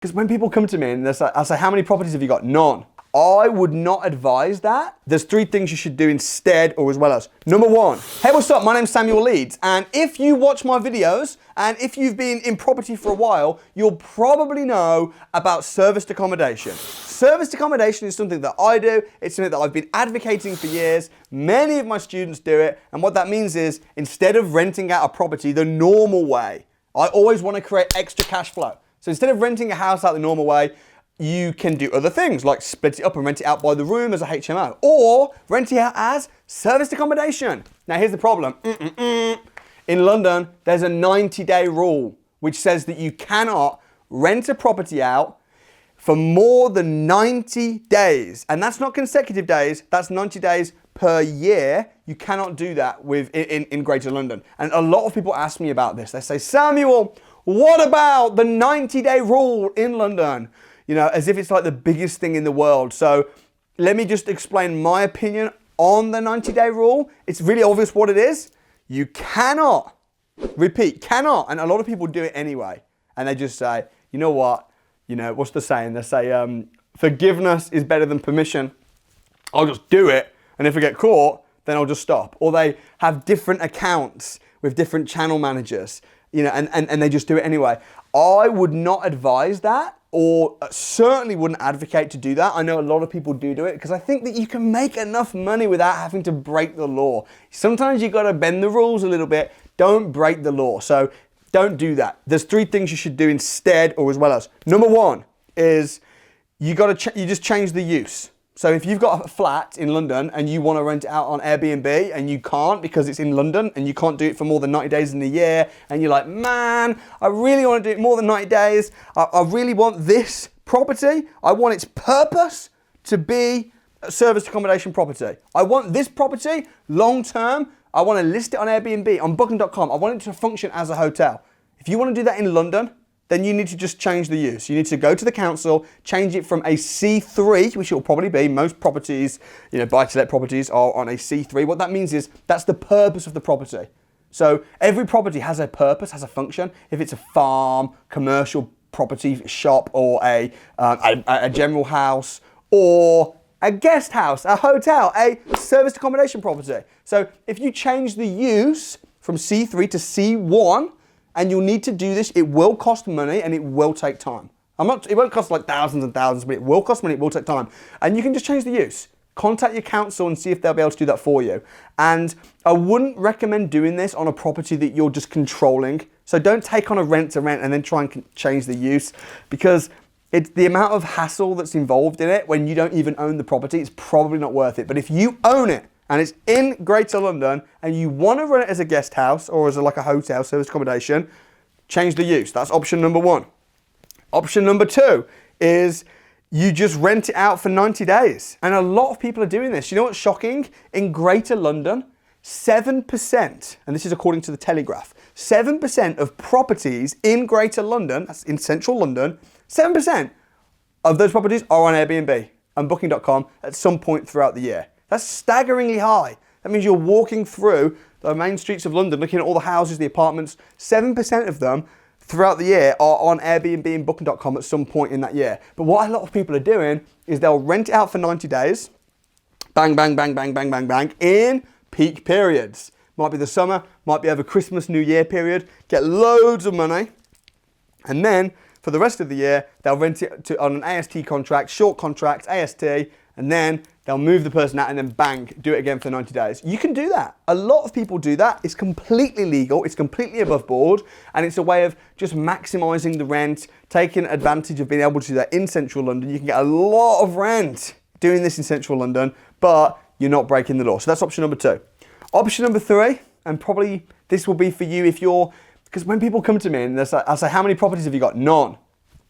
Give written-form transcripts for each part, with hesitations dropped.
Because when people come to me and I say, how many properties have you got? None. I would not advise that. There's 3 things you should do instead or as well as. Number 1, hey, what's up? My name's Samuel Leeds. And if you watch my videos and if you've been in property for a while, you'll probably know about serviced accommodation. Serviced accommodation is something that I do. It's something that I've been advocating for years. Many of my students do it. And what that means is instead of renting out a property the normal way, I always want to create extra cash flow. So instead of renting a house out the normal way, you can do other things like split it up and rent it out by the room as a HMO or rent it out as serviced accommodation. Now here's the problem. In London, there's a 90-day rule which says that you cannot rent a property out for more than 90 days. And that's not consecutive days, that's 90 days per year. You cannot do that in Greater London. And a lot of people ask me about this. They say, Samuel, what about the 90-day rule in London? You know, as if it's like the biggest thing in the world. So let me just explain my opinion on the 90-day rule. It's really obvious what it is. You cannot, repeat, cannot, and a lot of people do it anyway. And they just say, you know what? You know, what's the saying? They say, forgiveness is better than permission. I'll just do it. And if I get caught, then I'll just stop. Or they have different accounts with different channel managers, you know, and they just do it anyway. I would not advise that, or certainly wouldn't advocate to do that. I know a lot of people do it because I think that you can make enough money without having to break the law. Sometimes you've got to bend the rules a little bit. Don't break the law. So don't do that. There's 3 things you should do instead or as well as. Number 1 is you just change the use. So if you've got a flat in London and you want to rent it out on Airbnb and you can't because it's in London and you can't do it for more than 90 days in a year and you're like, man, I really want to do it more than 90 days. I really want this property. I want its purpose to be a serviced accommodation property. I want this property long term. I want to list it on Airbnb, on booking.com. I want it to function as a hotel. If you want to do that in London, then you need to just change the use. You need to go to the council, change it from a C3, which it will probably be. Most properties, you know, buy-to-let properties are on a C3. What that means is that's the purpose of the property. So every property has a purpose, has a function. If it's a farm, commercial property, shop, or a general house, or a guest house, a hotel, a serviced accommodation property. So if you change the use from C3 to C1, and you'll need to do this, it will cost money and it will take time. It won't cost like thousands and thousands, but it will cost money, it will take time. And you can just change the use. Contact your council and see if they'll be able to do that for you. And I wouldn't recommend doing this on a property that you're just controlling. So don't take on a rent to rent and then try and change the use, because it's the amount of hassle that's involved in it when you don't even own the property. It's probably not worth it. But if you own it, and it's in Greater London, and you want to run it as a guest house or as like a hotel, service accommodation, change the use. That's option number 1. Option number 2 is you just rent it out for 90 days. And a lot of people are doing this. You know what's shocking? In Greater London, 7%, and this is according to the Telegraph, 7% of properties in Greater London, that's in central London, 7% of those properties are on Airbnb and booking.com at some point throughout the year. That's staggeringly high. That means you're walking through the main streets of London, looking at all the houses, the apartments. 7% of them throughout the year are on Airbnb and booking.com at some point in that year. But what a lot of people are doing is they'll rent it out for 90 days, bang, bang, bang, bang, bang, bang, bang, in peak periods. Might be the summer, might be over Christmas, New Year period, get loads of money, and then for the rest of the year, they'll rent it on an AST contract, short contract, AST, and then they'll move the person out and then bang, do it again for 90 days. You can do that. A lot of people do that. It's completely legal. It's completely above board. And it's a way of just maximizing the rent, taking advantage of being able to do that in central London. You can get a lot of rent doing this in central London, but you're not breaking the law. So that's option number 2. Option number 3, and probably this will be for you if you're, because when people come to me and I say, how many properties have you got? None.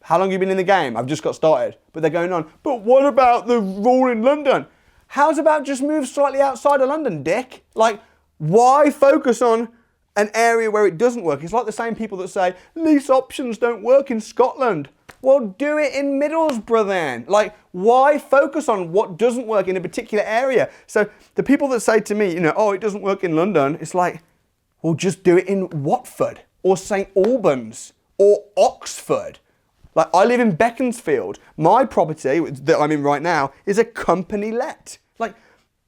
How long have you been in the game? I've just got started. But they're going on, but what about the rule in London? How's about just move slightly outside of London, dick? Like, why focus on an area where it doesn't work? It's like the same people that say, lease options don't work in Scotland. Well, do it in Middlesbrough then. Like, why focus on what doesn't work in a particular area? So the people that say to me, you know, oh, it doesn't work in London, it's like, well, just do it in Watford or St Albans or Oxford. Like, I live in Beaconsfield. My property that I'm in right now is a company let. Like,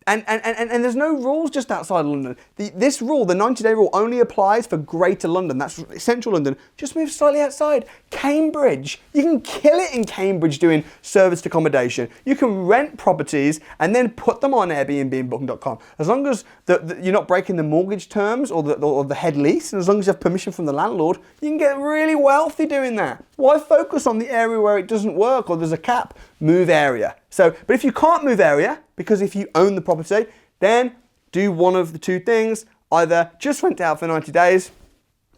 and there's no rules just outside of London. This rule, the 90-day rule, only applies for Greater London. That's central London. Just move slightly outside. Cambridge. You can kill it in Cambridge doing serviced accommodation. You can rent properties and then put them on Airbnb and Booking.com. As long as you're not breaking the mortgage terms or the head lease, and as long as you have permission from the landlord, you can get really wealthy doing that. Why focus on the area where it doesn't work or there's a cap? Move area. So, but if you can't move area, because if you own the property, then do one of the two things. Either just rent it out for 90 days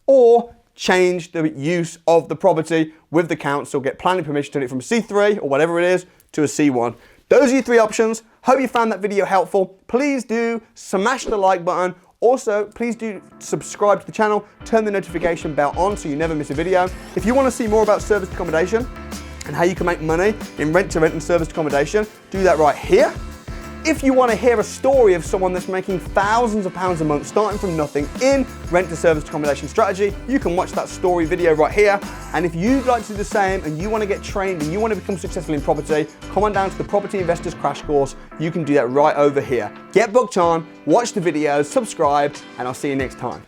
or change the use of the property with the council, get planning permission to turn it from a C3 or whatever it is to a C1. Those are your three options. Hope you found that video helpful. Please do smash the like button. Also, please do subscribe to the channel, turn the notification bell on so you never miss a video. If you want to see more about serviced accommodation and how you can make money in rent-to-rent and serviced accommodation, do that right here. If you want to hear a story of someone that's making thousands of pounds a month starting from nothing in rent-to-serviced accommodation strategy, you can watch that story video right here. And if you'd like to do the same and you want to get trained and you want to become successful in property, come on down to the Property Investors Crash Course. You can do that right over here. Get booked on, watch the videos, subscribe, and I'll see you next time.